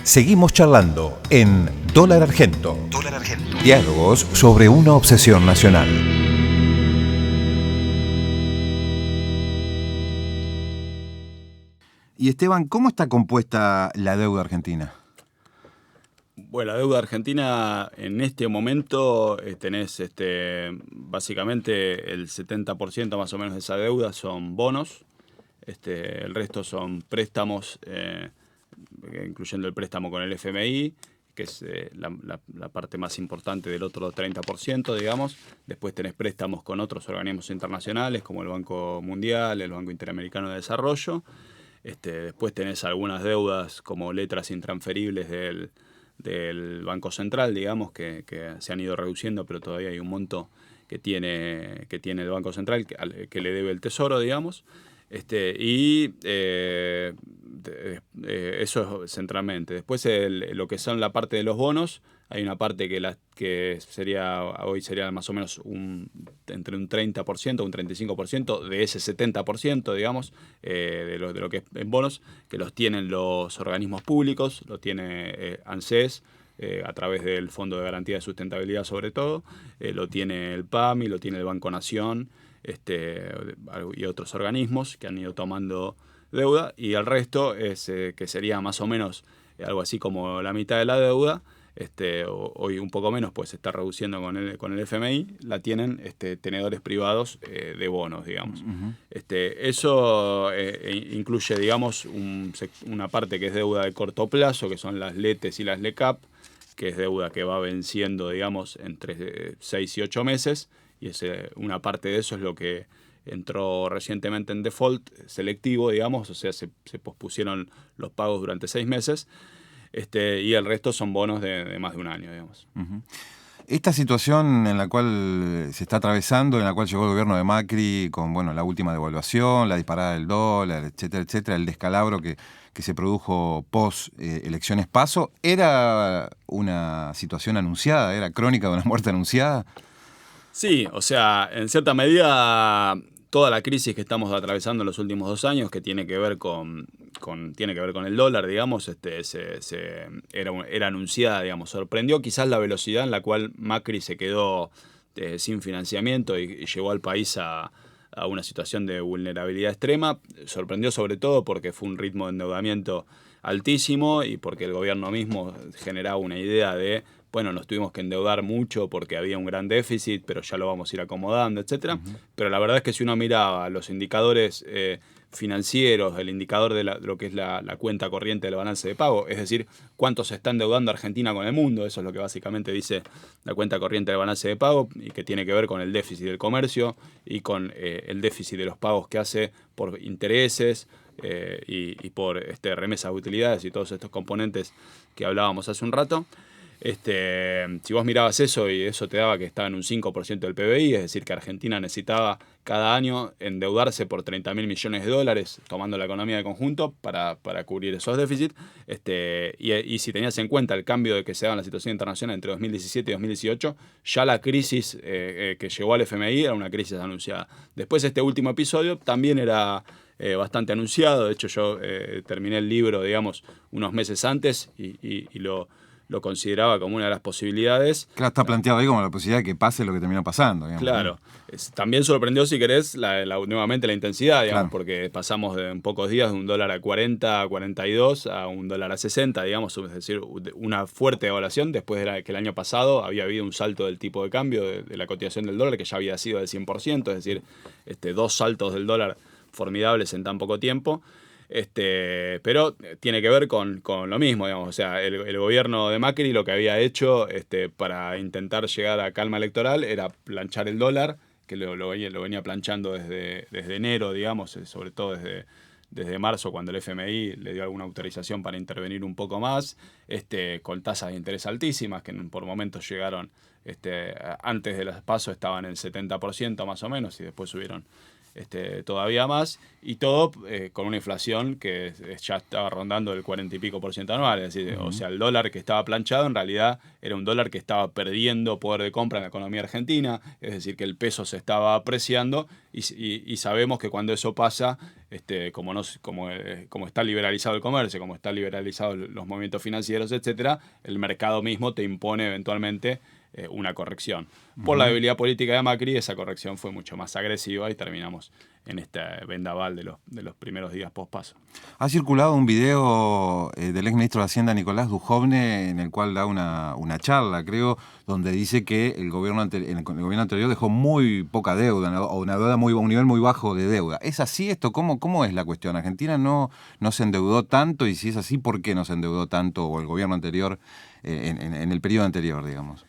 Seguimos charlando en Dólar Argento. Dólar Argento. Diálogos sobre una obsesión nacional. Y Esteban, ¿cómo está compuesta la deuda argentina? Bueno, la deuda argentina en este momento tenés básicamente el 70% más o menos de esa deuda son bonos, el resto son préstamos, incluyendo el préstamo con el FMI, que es la parte más importante del otro 30%, digamos. Después tenés préstamos con otros organismos internacionales como el Banco Mundial, el Banco Interamericano de Desarrollo. Después tenés algunas deudas como letras intransferibles del Banco Central, digamos, que se han ido reduciendo, pero todavía hay un monto que tiene el Banco Central que le debe el Tesoro, digamos. Eso es centralmente. Después lo que son la parte de los bonos, hay una parte que hoy sería más o menos entre un 30%, un 35% de ese 70%, digamos, de lo que es en bonos, que los tienen los organismos públicos, lo tiene ANSES, a través del Fondo de Garantía de Sustentabilidad sobre todo, lo tiene el PAMI, lo tiene el Banco Nación, y otros organismos que han ido tomando deuda, y el resto es que sería más o menos algo así como la mitad de la deuda, hoy un poco menos, pues se está reduciendo con el FMI, la tienen tenedores privados de bonos, digamos. Uh-huh. Eso incluye, digamos, una parte que es deuda de corto plazo, que son las LETES y las LECAP, que es deuda que va venciendo, digamos, entre 6 y 8 meses, y una parte de eso es lo que entró recientemente en default selectivo, digamos, o sea, se pospusieron los pagos durante 6 meses, y el resto son bonos de más de un año, digamos. Uh-huh. Esta situación en la cual se está atravesando, en la cual llegó el gobierno de Macri con la última devaluación, la disparada del dólar, etcétera, etcétera, el descalabro que se produjo post elecciones PASO, ¿era una situación anunciada? ¿Era crónica de una muerte anunciada? Sí, o sea, en cierta medida toda la crisis que estamos atravesando en los últimos 2 años, que tiene que ver con el dólar, digamos, era anunciada, digamos. Sorprendió quizás la velocidad en la cual Macri se quedó sin financiamiento y llevó al país a una situación de vulnerabilidad extrema. Sorprendió sobre todo porque fue un ritmo de endeudamiento altísimo y porque el gobierno mismo generaba una idea de, bueno, nos tuvimos que endeudar mucho porque había un gran déficit, pero ya lo vamos a ir acomodando, etcétera. Uh-huh. Pero la verdad es que si uno miraba los indicadores financieros, el indicador de lo que es la cuenta corriente del balance de pago, es decir, cuánto se está endeudando Argentina con el mundo, eso es lo que básicamente dice la cuenta corriente del balance de pago, y que tiene que ver con el déficit del comercio y con el déficit de los pagos que hace por intereses y por remesas de utilidades y todos estos componentes que hablábamos hace un rato. Si vos mirabas eso y eso te daba que estaba en un 5% del PBI, es decir, que Argentina necesitaba cada año endeudarse por 30.000 millones de dólares, tomando la economía de conjunto, para cubrir esos déficits. Y si tenías en cuenta el cambio de que se daba en la situación internacional entre 2017 y 2018, ya la crisis que llegó al FMI era una crisis anunciada. Después este último episodio también era bastante anunciado. De hecho, yo terminé el libro, digamos, unos meses antes y lo consideraba como una de las posibilidades. Claro, está planteado ahí como la posibilidad de que pase lo que terminó pasando, digamos. Claro. También sorprendió, si querés, nuevamente la intensidad, digamos, claro, porque pasamos en pocos días de un dólar a 40, a 42, a un dólar a 60, digamos, es decir, una fuerte devaluación después de que el año pasado había habido un salto del tipo de cambio, de la cotización del dólar, que ya había sido del 100%, es decir, 2 saltos del dólar formidables en tan poco tiempo. Pero tiene que ver con lo mismo, digamos. O sea, el gobierno de Macri lo que había hecho para intentar llegar a calma electoral era planchar el dólar, que lo venía planchando desde enero, digamos, sobre todo desde marzo, cuando el FMI le dio alguna autorización para intervenir un poco más, con tasas de interés altísimas, que por momentos llegaron, antes de las PASO estaban en 70% más o menos, y después subieron todavía más, y todo con una inflación que ya estaba rondando el 40 y pico % anual. Es decir, o sea, el dólar que estaba planchado en realidad era un dólar que estaba perdiendo poder de compra en la economía argentina, es decir, que el peso se estaba apreciando, y sabemos que cuando eso pasa, como está liberalizado el comercio, como está liberalizado los movimientos financieros, etcétera, el mercado mismo te impone eventualmente una corrección. Por la debilidad política de Macri, esa corrección fue mucho más agresiva y terminamos en este vendaval de los primeros días post-paso. Ha circulado un video del ex ministro de Hacienda, Nicolás Dujovne, en el cual da una charla, creo, donde dice que el gobierno anterior dejó muy poca deuda, o una deuda un nivel muy bajo de deuda. ¿Es así esto? ¿Cómo es la cuestión? ¿Argentina no se endeudó tanto? Y si es así, ¿por qué no se endeudó tanto, o el gobierno anterior, en el periodo anterior, digamos?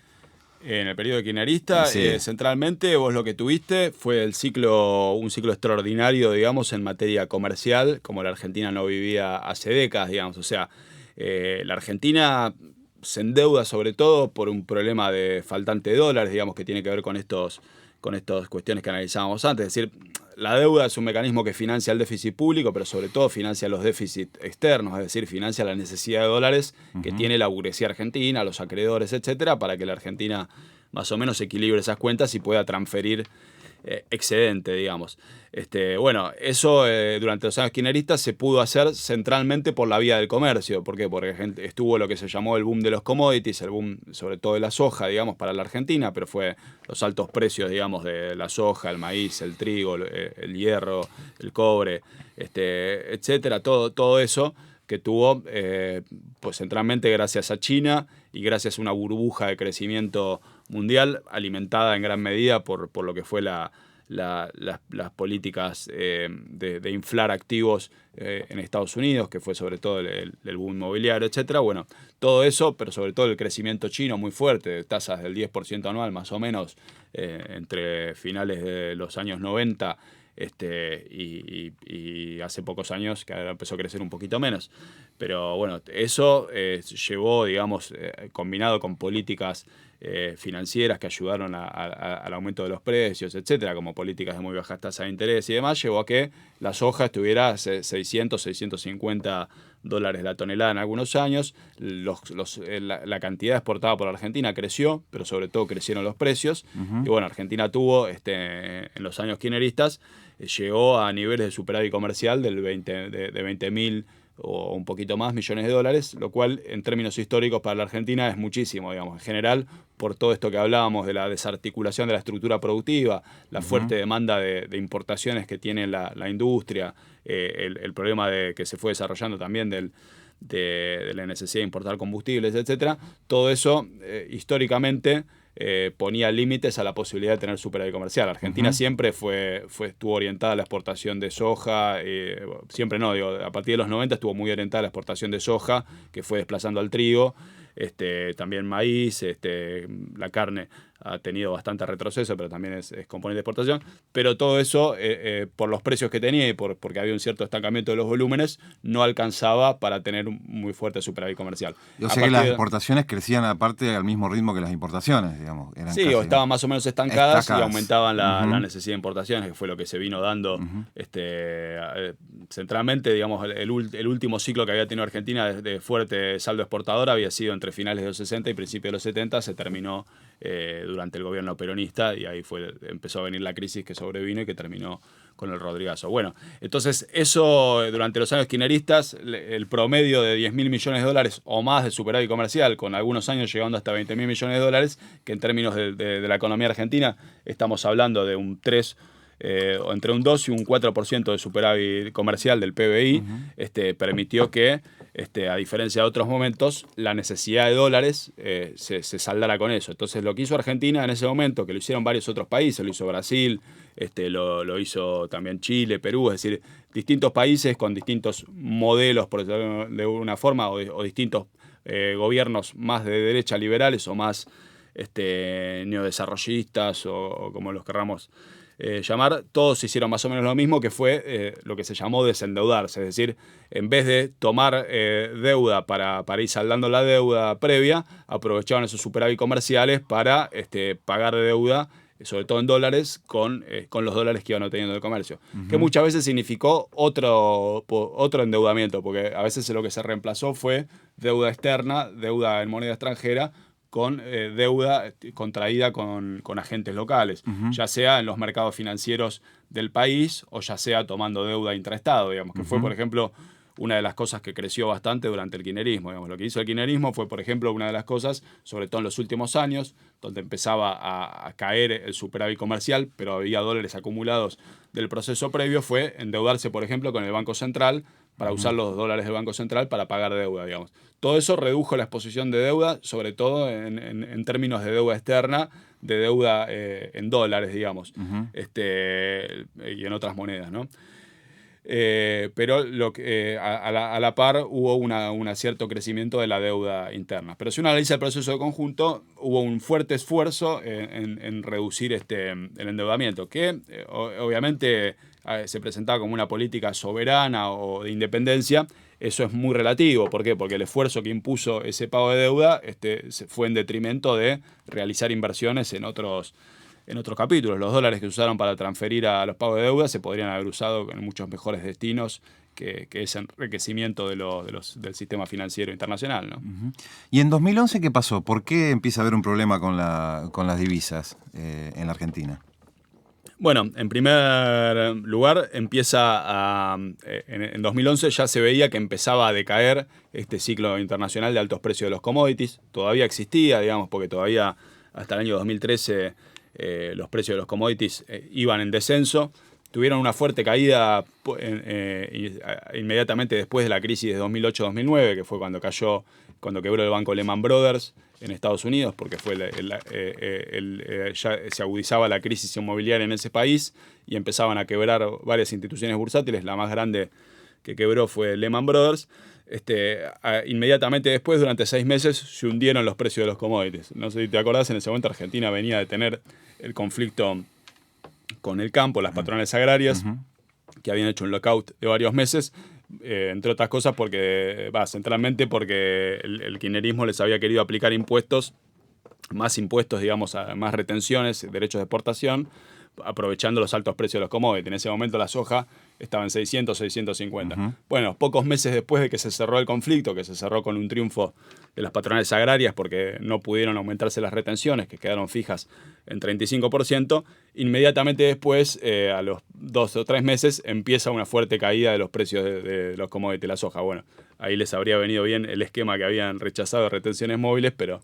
En el periodo kirchnerista, sí. Centralmente, vos lo que tuviste fue un ciclo extraordinario, digamos, en materia comercial, como la Argentina no vivía hace décadas, digamos. O sea, la Argentina se endeuda sobre todo por un problema de faltante de dólares, digamos, que tiene que ver con estas cuestiones que analizábamos antes. Es decir, la deuda es un mecanismo que financia el déficit público, pero sobre todo financia los déficits externos, es decir, financia la necesidad de dólares que tiene la burguesía argentina, los acreedores, etcétera, para que la Argentina más o menos equilibre esas cuentas y pueda transferir excedente, digamos. Bueno, eso durante los años kirchneristas se pudo hacer centralmente por la vía del comercio. ¿Por qué? Porque estuvo lo que se llamó el boom de los commodities, el boom sobre todo de la soja, digamos, para la Argentina, pero fue los altos precios, digamos, de la soja, el maíz, el trigo, el hierro, el cobre, etcétera, todo eso que tuvo, pues centralmente gracias a China y gracias a una burbuja de crecimiento mundial alimentada en gran medida por lo que fue las políticas de inflar activos en Estados Unidos, que fue sobre todo el boom inmobiliario, etcétera. Bueno, todo eso, pero sobre todo el crecimiento chino muy fuerte, de tasas del 10% anual más o menos, entre finales de los años 90 y hace pocos años que ahora empezó a crecer un poquito menos. Pero bueno, eso llevó, digamos, combinado con políticas financieras que ayudaron al aumento de los precios, etcétera, como políticas de muy bajas tasas de interés y demás, llevó a que la soja estuviera a 650 dólares la tonelada en algunos años. La cantidad exportada por Argentina creció, pero sobre todo crecieron los precios. Y bueno, Argentina tuvo, en los años kirchneristas, llegó a niveles de superávit comercial de 20.000 o un poquito más millones de dólares, lo cual en términos históricos para la Argentina es muchísimo, digamos, en general, por todo esto que hablábamos de la desarticulación de la estructura productiva, la fuerte demanda de importaciones que tiene la industria, el problema que se fue desarrollando también de la necesidad de importar combustibles, etcétera. Todo eso históricamente ponía límites a la posibilidad de tener superávit comercial. Argentina siempre estuvo orientada a la exportación de soja, siempre no, digo, a partir de los 90 estuvo muy orientada a la exportación de soja, que fue desplazando al trigo, también maíz, la carne ha tenido bastante retroceso, pero también es componente de exportación. Pero todo eso, por los precios que tenía y porque había un cierto estancamiento de los volúmenes, no alcanzaba para tener un muy fuerte superávit comercial. O sea que las exportaciones crecían aparte al mismo ritmo que las importaciones, digamos. Sí, o estaban más o menos estancadas y aumentaban la necesidad de importaciones, que fue lo que se vino dando centralmente, digamos, el último ciclo que había tenido Argentina de fuerte saldo exportador había sido entre finales de los 60 y principios de los 70, se terminó durante el gobierno peronista y ahí empezó a venir la crisis que sobrevino y que terminó con el Rodrigazo. Bueno, entonces eso durante los años kirchneristas, el promedio de 10.000 millones de dólares o más de superávit comercial, con algunos años llegando hasta 20.000 millones de dólares, que en términos de la economía argentina estamos hablando de un 3 o entre un 2 y un 4% de superávit comercial del PBI, permitió que, a diferencia de otros momentos, la necesidad de dólares se saldara con eso. Entonces, lo que hizo Argentina en ese momento, que lo hicieron varios otros países, lo hizo Brasil, lo hizo también Chile, Perú, es decir, distintos países con distintos modelos, por decirlo de alguna forma, o distintos gobiernos más de derecha liberales o más neodesarrollistas o como los querramos llamar, todos hicieron más o menos lo mismo, que fue lo que se llamó desendeudarse, es decir, en vez de tomar deuda para ir saldando la deuda previa, aprovechaban esos superávit comerciales para pagar deuda sobre todo en dólares, con los dólares que iban obteniendo del comercio. Que muchas veces significó otro endeudamiento, porque a veces lo que se reemplazó fue deuda externa, deuda en moneda extranjera, con deuda contraída con agentes locales, ya sea en los mercados financieros del país o ya sea tomando deuda intraestado, digamos, que fue, por ejemplo, una de las cosas que creció bastante durante el kirchnerismo. Digamos. Lo que hizo el kirchnerismo fue, por ejemplo, una de las cosas, sobre todo en los últimos años, donde empezaba a caer el superávit comercial, pero había dólares acumulados del proceso previo, fue endeudarse, por ejemplo, con el Banco Central para usar los dólares del Banco Central para pagar deuda, digamos. Todo eso redujo la exposición de deuda, sobre todo en términos de deuda externa, de deuda en dólares, digamos, y en otras monedas, ¿no? Pero a la par hubo un cierto crecimiento de la deuda interna. Pero si uno analiza el proceso de conjunto, hubo un fuerte esfuerzo en reducir el endeudamiento, que obviamente se presentaba como una política soberana o de independencia. Eso es muy relativo. ¿Por qué? Porque el esfuerzo que impuso ese pago de deuda fue en detrimento de realizar inversiones en otros capítulos. Los dólares que se usaron para transferir a los pagos de deuda se podrían haber usado en muchos mejores destinos que ese enriquecimiento del sistema financiero internacional, ¿no? ¿Y en 2011 qué pasó? ¿Por qué empieza a haber un problema con las divisas en la Argentina? Bueno, en primer lugar, en 2011 ya se veía que empezaba a decaer este ciclo internacional de altos precios de los commodities. Todavía existía, digamos, porque todavía hasta el año 2013 los precios de los commodities iban en descenso. Tuvieron una fuerte caída inmediatamente después de la crisis de 2008-2009, que fue cuando quebró el banco Lehman Brothers en Estados Unidos, porque ya se agudizaba la crisis inmobiliaria en ese país y empezaban a quebrar varias instituciones bursátiles. La más grande que quebró fue Lehman Brothers. Inmediatamente después, durante 6 meses, se hundieron los precios de los commodities. No sé si te acordás, en ese momento Argentina venía de tener el conflicto con el campo, las patronales agrarias, que habían hecho un lockout de varios meses, entre otras cosas centralmente porque el kirchnerismo les había querido aplicar más impuestos, digamos, más retenciones, derechos de exportación, aprovechando los altos precios de los commodities. En ese momento la soja estaba en 600, 650. Bueno, pocos meses después de que se cerró el conflicto, que se cerró con un triunfo de las patronales agrarias porque no pudieron aumentarse las retenciones, que quedaron fijas en 35%, inmediatamente después, a los 2 o 3 meses, empieza una fuerte caída de los precios de los commodities de la soja. Bueno, ahí les habría venido bien el esquema que habían rechazado de retenciones móviles, pero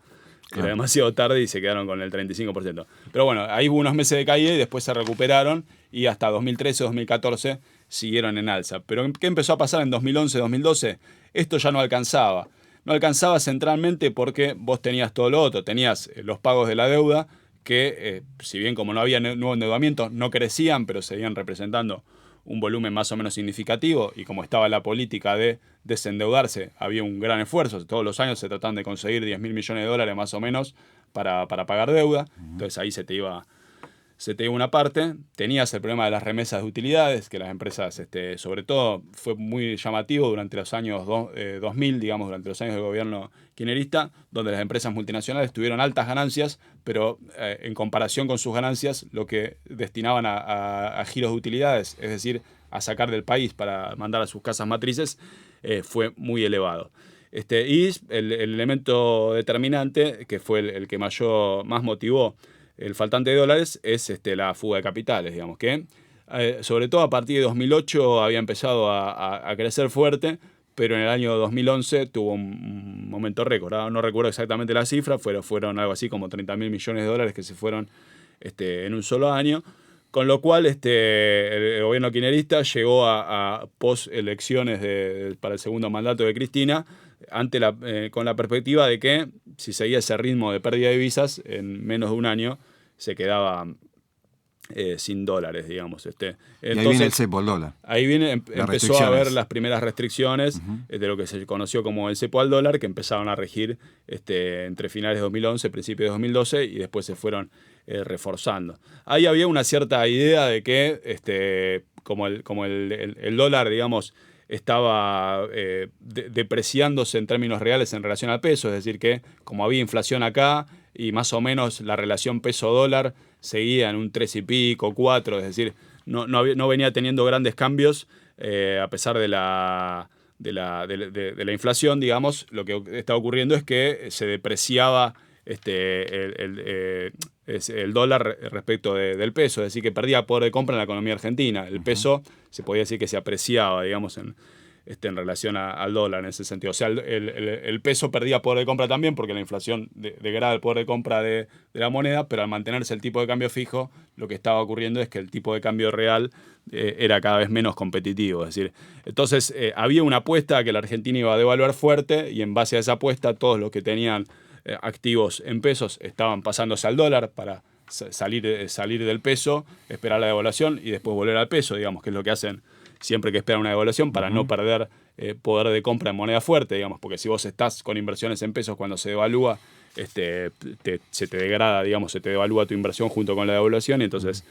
era demasiado tarde y se quedaron con el 35%. Pero bueno, ahí hubo unos meses de caída y después se recuperaron y hasta 2013-2014 siguieron en alza. Pero ¿qué empezó a pasar en 2011-2012? Esto ya no alcanzaba. No alcanzaba centralmente porque vos tenías todo lo otro. Tenías los pagos de la deuda que, si bien como no había nuevo endeudamiento, no crecían, pero seguían representando un volumen más o menos significativo, y como estaba la política de desendeudarse, había un gran esfuerzo. Todos los años se trataban de conseguir 10.000 millones de dólares más o menos para pagar deuda. Entonces ahí se te iba una parte. Tenías el problema de las remesas de utilidades, que las empresas, sobre todo, fue muy llamativo durante los años 2000, digamos, durante los años del gobierno kirchnerista, donde las empresas multinacionales tuvieron altas ganancias, pero en comparación con sus ganancias, lo que destinaban a giros de utilidades, es decir, a sacar del país para mandar a sus casas matrices, fue muy elevado. Y el elemento determinante, que fue el que más motivó el faltante de dólares, es la fuga de capitales, digamos, que sobre todo a partir de 2008 había empezado a crecer fuerte, pero en el año 2011 tuvo un momento récord. No recuerdo exactamente la cifra, fueron algo así como 30.000 millones de dólares que se fueron en un solo año, con lo cual el gobierno kirchnerista llegó a post-elecciones para el segundo mandato de Cristina, con la perspectiva de que si seguía ese ritmo de pérdida de divisas, en menos de un año se quedaba sin dólares, digamos. Entonces, y ahí viene el cepo, el dólar. Ahí empezó a haber las primeras restricciones de lo que se conoció como el cepo al dólar, que empezaron a regir entre finales de 2011, principios de 2012, y después se fueron reforzando. Ahí había una cierta idea de que como el dólar, digamos, estaba depreciándose en términos reales en relación al peso, es decir, que como había inflación acá, y más o menos la relación peso-dólar seguía en un 3 y pico, 4, es decir, no venía teniendo grandes cambios a pesar de la inflación, digamos. Lo que estaba ocurriendo es que se depreciaba el dólar respecto del peso, es decir, que perdía poder de compra en la economía argentina. El peso se podía decir que se apreciaba, digamos, en relación al dólar en ese sentido. O sea, el peso perdía poder de compra también porque la inflación degrada el poder de compra de la moneda, pero al mantenerse el tipo de cambio fijo, lo que estaba ocurriendo es que el tipo de cambio real era cada vez menos competitivo. Es decir, entonces había una apuesta a que la Argentina iba a devaluar fuerte y en base a esa apuesta todos los que tenían activos en pesos estaban pasándose al dólar para salir del peso, esperar la devaluación y después volver al peso, digamos, que es lo que hacen siempre que esperan una devaluación para no perder poder de compra en moneda fuerte, digamos, porque si vos estás con inversiones en pesos cuando se devalúa, se te degrada, digamos, se te devalúa tu inversión junto con la devaluación y entonces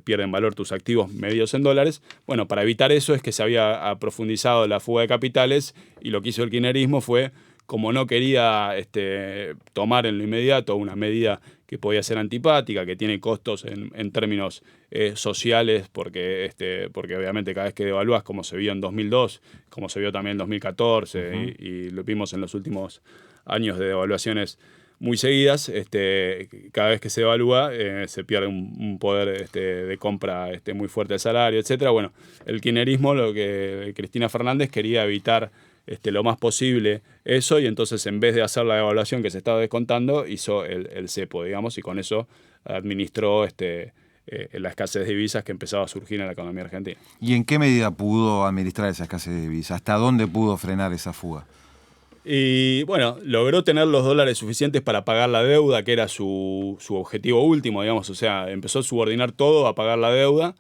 pierden valor tus activos medios en dólares. Bueno, para evitar eso es que se había profundizado la fuga de capitales y lo que hizo el kirchnerismo fue, como no quería tomar en lo inmediato una medida que podía ser antipática, que tiene costos en términos sociales, porque obviamente cada vez que devalúas, como se vio en 2002, como se vio también en 2014, y lo vimos en los últimos años de devaluaciones muy seguidas, cada vez que se devalúa se pierde un poder de compra muy fuerte del salario, etc. Bueno, el kirchnerismo, lo que Cristina Fernández quería evitar lo más posible eso, y entonces en vez de hacer la devaluación que se estaba descontando, hizo el cepo, digamos, y con eso administró la escasez de divisas que empezaba a surgir en la economía argentina. ¿Y en qué medida pudo administrar esa escasez de divisas? ¿Hasta dónde pudo frenar esa fuga? Y bueno, logró tener los dólares suficientes para pagar la deuda, que era su objetivo último, digamos, o sea, empezó a subordinar todo a pagar la deuda,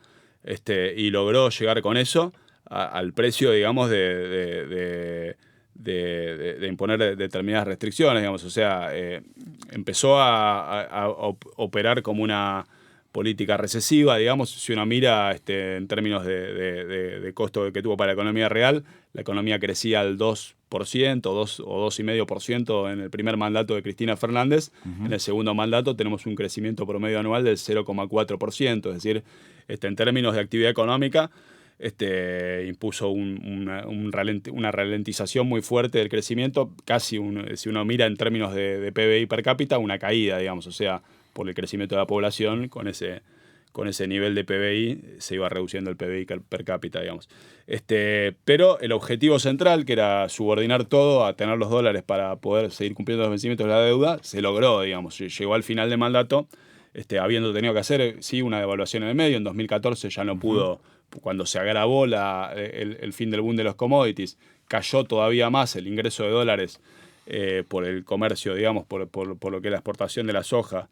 y logró llegar con eso al precio, digamos, de imponer determinadas restricciones, digamos. O sea, empezó a operar como una política recesiva, digamos. Si uno mira en términos de costo que tuvo para la economía real, la economía crecía al 2%, 2 o 2,5% en el primer mandato de Cristina Fernández. En el segundo mandato tenemos un crecimiento promedio anual del 0,4%, es decir, en términos de actividad económica, impuso una ralentización muy fuerte del crecimiento, casi, si uno mira en términos de PBI per cápita, una caída, digamos, o sea, por el crecimiento de la población, con ese nivel de PBI se iba reduciendo el PBI per cápita, digamos. Pero el objetivo central, que era subordinar todo a tener los dólares para poder seguir cumpliendo los vencimientos de la deuda, se logró, digamos. Llegó al final de mandato, habiendo tenido que hacer, sí, una devaluación en el medio. En 2014 ya no pudo, cuando se agravó el fin del boom de los commodities, cayó todavía más el ingreso de dólares por el comercio, digamos, por lo que es la exportación de la soja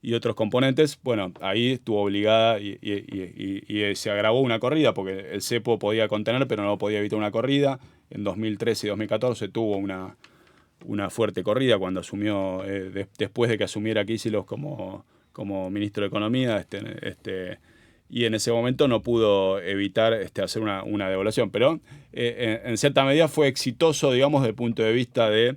y otros componentes. Bueno, ahí estuvo obligada y se agravó una corrida, porque el cepo podía contener, pero no podía evitar una corrida. En 2013 y 2014 tuvo una fuerte corrida cuando asumió, después de que asumiera Kicillof como ministro de Economía, y en ese momento no pudo evitar hacer una devaluación. Pero en cierta medida fue exitoso, digamos, desde el punto de vista de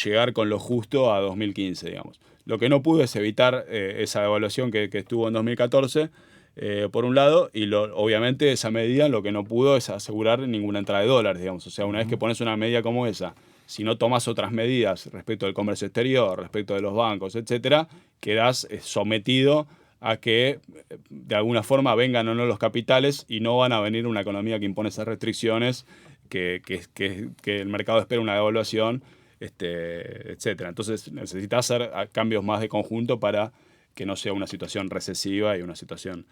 llegar con lo justo a 2015, digamos. Lo que no pudo es evitar esa devaluación que estuvo en 2014, por un lado, y obviamente esa medida lo que no pudo es asegurar ninguna entrada de dólares, digamos. O sea, una vez que pones una medida como esa, si no tomas otras medidas respecto del comercio exterior, respecto de los bancos, etcétera, quedás sometido a que de alguna forma vengan o no los capitales, y no van a venir una economía que impone esas restricciones, que el mercado espera una devaluación, etcétera. Entonces necesitas hacer cambios más de conjunto para que no sea una situación recesiva y una situación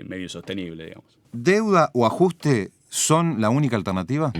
medio insostenible, digamos. ¿Deuda o ajuste son la única alternativa?